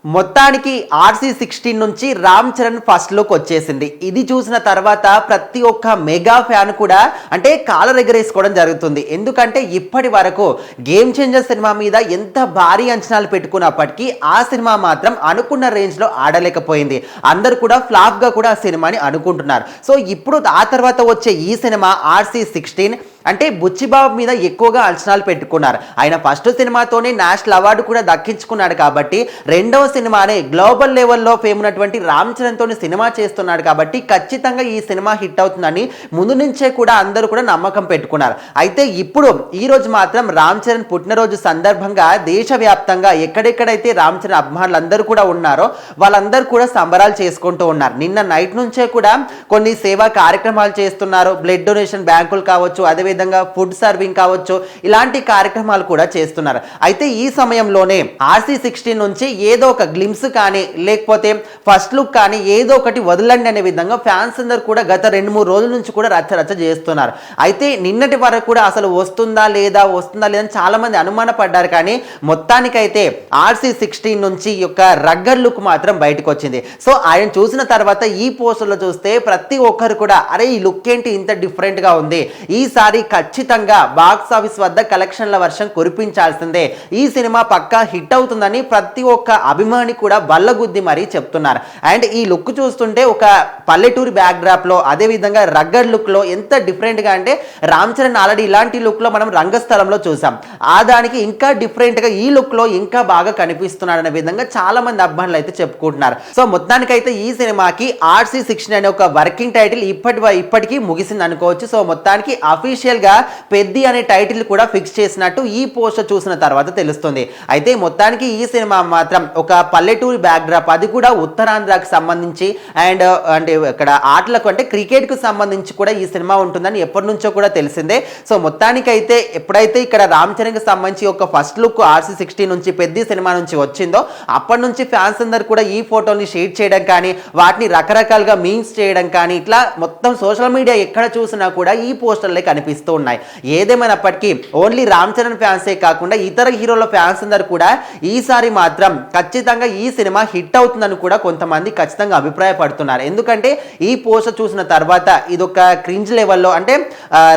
మొత్తానికి RC16 నుంచి Ram Charan first look వచ్చేసింది. ఇది చూసిన తర్వాత ప్రతి ఒక్క మెగా ఫ్యాన్ కూడా అంటే కాలర్ ఎగరేసుకోవడం జరుగుతుంది. ఎందుకంటే ఇప్పటి వరకు గేమ్ చేంజర్ సినిమా మీద ఎంత భారీ అంచనాలు పెట్టుకున్నప్పటికీ ఆ సినిమా మాత్రం అనుకున్న రేంజ్ లో ఆడలేకపోయింది. అందరు కూడా ఫ్లాప్ గా కూడా ఆ సినిమాని అనుకుంటున్నారు. సో ఇప్పుడు ఆ తర్వాత వచ్చే ఈ సినిమా RC16 అంటే బుచ్చిబాబు మీద ఎక్కువగా అంచనాలు పెట్టుకున్నారు. ఆయన ఫస్ట్ సినిమాతోనే నేషనల్ అవార్డు కూడా దక్కించుకున్నాడు కాబట్టి రెండవ సినిమానే గ్లోబల్ లెవెల్లో ఫేమ్ ఉన్నటువంటి రామ్ చరణ్ తోని సినిమా చేస్తున్నాడు కాబట్టి ఖచ్చితంగా ఈ సినిమా హిట్ అవుతుందని ముందు నుంచే కూడా అందరూ కూడా నమ్మకం పెట్టుకున్నారు. అయితే ఇప్పుడు ఈ రోజు మాత్రం రామ్ చరణ్ పుట్టినరోజు సందర్భంగా దేశవ్యాప్తంగా ఎక్కడెక్కడైతే రామ్ చరణ్ అభిమానులు అందరూ కూడా ఉన్నారో వాళ్ళందరూ కూడా సంబరాలు చేసుకుంటూ ఉన్నారు. నిన్న నైట్ నుంచే కూడా కొన్ని సేవా కార్యక్రమాలు చేస్తున్నారు. బ్లడ్ డొనేషన్ బ్యాంకులు కావచ్చు, అదేవిధంగా ఫుడ్ సర్వింగ్ కావచ్చు, ఇలాంటి కార్యక్రమాలు కూడా చేస్తున్నారు. అయితే ఈ సమయంలోనే RC16 నుంచి ఏదో ఒక గ్లిమ్స్ కానీ లేకపోతే ఫస్ట్ లుక్ కానీ ఏదో ఒకటి వదలండి అనే విధంగా ఫ్యాన్స్ అందరు కూడా గత 2-3 రోజుల నుంచి కూడా రచ్చ చేస్తున్నారు. అయితే నిన్నటి వరకు కూడా అసలు వస్తుందా లేదా అని చాలా మంది అనుమాన పడ్డారు. కానీ మొత్తానికైతే RC16 నుంచి యొక్క రగ్గర్ లుక్ మాత్రం బయటకు వచ్చింది. సో ఆయన చూసిన తర్వాత ఈ పోస్టర్లో చూస్తే ప్రతి ఒక్కరు కూడా అరే ఈ లుక్ ఏంటి ఇంత డిఫరెంట్ గా ఉంది, ఈసారి ఖచ్చితంగా బాక్స్ ఆఫీస్ వద్ద కలెక్షన్ల వర్షం కురిపించాల్సిందే, ఈ సినిమా పక్కా హిట్ అవుతుందని ప్రతి ఒక్క అభిమాని కూడా బల్లగుద్ది మరీ చెప్తున్నారు. అండ్ ఈ లుక్ చూస్తుంటే ఒక పల్లెటూరి బ్యాక్ డ్రాప్ లో అదే విధంగా రగ్గడ్ లుక్ లో ఎంత డిఫరెంట్ గా అంటే రామ్ చరణ్ ఆల్రెడీ ఇలాంటి లుక్ లో మనం రంగస్థలంలో చూసాం. ఆ దానికి ఇంకా డిఫరెంట్ గా ఈ లుక్ లో ఇంకా బాగా కనిపిస్తున్నాడు అనే విధంగా చాలా మంది అభిమానులు అయితే చెప్పుకుంటున్నారు. సో మొత్తానికైతే ఈ సినిమాకి RC16 అనే ఒక వర్కింగ్ టైటిల్ ఇప్పటికీ ముగిసింది అనుకోవచ్చు. సో మొత్తానికి అఫీషియల్ గా పెద్ది అనే టైటిల్ కూడా ఫిక్స్ చేసినట్టు ఈ పోస్టర్ చూసిన తర్వాత తెలుస్తుంది. అయితే మొత్తానికి ఈ సినిమా మాత్రం ఒక పల్లెటూరి బ్యాక్ డ్రాప్, అది కూడా ఉత్తరాంధ్రకు సంబంధించి అండ్ అంటే ఇక్కడ ఆటలకు అంటే క్రికెట్ కు సంబంధించి కూడా ఈ సినిమా ఉంటుందని ఎప్పటి నుంచో కూడా తెలిసిందే. సో మొత్తానికైతే ఎప్పుడైతే ఇక్కడ రామ్ చరణ్ కి సంబంధించి ఒక ఫస్ట్ లుక్ RC16 నుంచి పెద్ది సినిమా నుంచి వచ్చిందో అప్పటి నుంచి ఫ్యాన్స్ అందరు కూడా ఈ ఫోటోని షేర్ చేయడం కానీ వాటిని రకరకాలుగా మీమ్స్ చేయడం కానీ ఇట్లా మొత్తం సోషల్ మీడియా ఎక్కడ చూసినా కూడా ఈ పోస్టర్లే కనిపిస్తూ ఉన్నాయి. ఏదేమైనప్పటికీ ఓన్లీ రామ్ చరణ్ ఫ్యాన్సే కాకుండా ఇతర హీరోల ఫ్యాన్స్ అందరు కూడా ఈసారి మాత్రం ఖచ్చితంగా ఈ సినిమా హిట్ అవుతుందని కూడా కొంతమంది ఖచ్చితంగా అభిప్రాయపడుతున్నారు. ఎందుకంటే ఈ పోస్టర్ చూసిన తర్వాత ఇది ఒక క్రింజ్ లెవెల్లో అంటే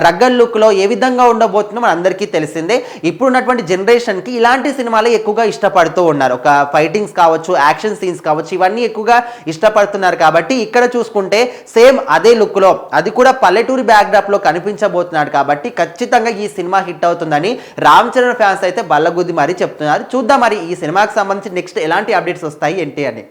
రగ్గల్ లుక్ లో ఏ విధంగా ఉండబోతుందో మన అందరికీ తెలిసిందే. ఇప్పుడున్నటువంటి జనరేషన్ కి ఇలాంటి సినిమాలే ఎక్కువగా ఇష్టపడుతూ ఉన్నారు. ఒక ఫైటింగ్స్ కావచ్చు, యాక్షన్ సీన్స్ కావచ్చు, ఇవన్నీ ఎక్కువగా ఇష్టపడుతున్నారు. కాబట్టి ఇక్కడ చూసుకుంటే సేమ్ అదే లుక్ లో అది కూడా పల్లెటూరి బ్యాక్ డ్రాప్ లో కనిపించబోతున్నాడు కాబట్టి ఖచ్చితంగా ఈ సినిమా హిట్ అవుతుందని రామ్ చరణ్ ఫ్యాన్స్ అయితే బల్లగుద్ది మరీ చెప్తున్నారు. చూద్దాం మరి ఈ సినిమాకి సంబంధించి నెక్స్ట్ ఎలాంటి అప్డేట్స్ వస్తాయి ఏంటి అని.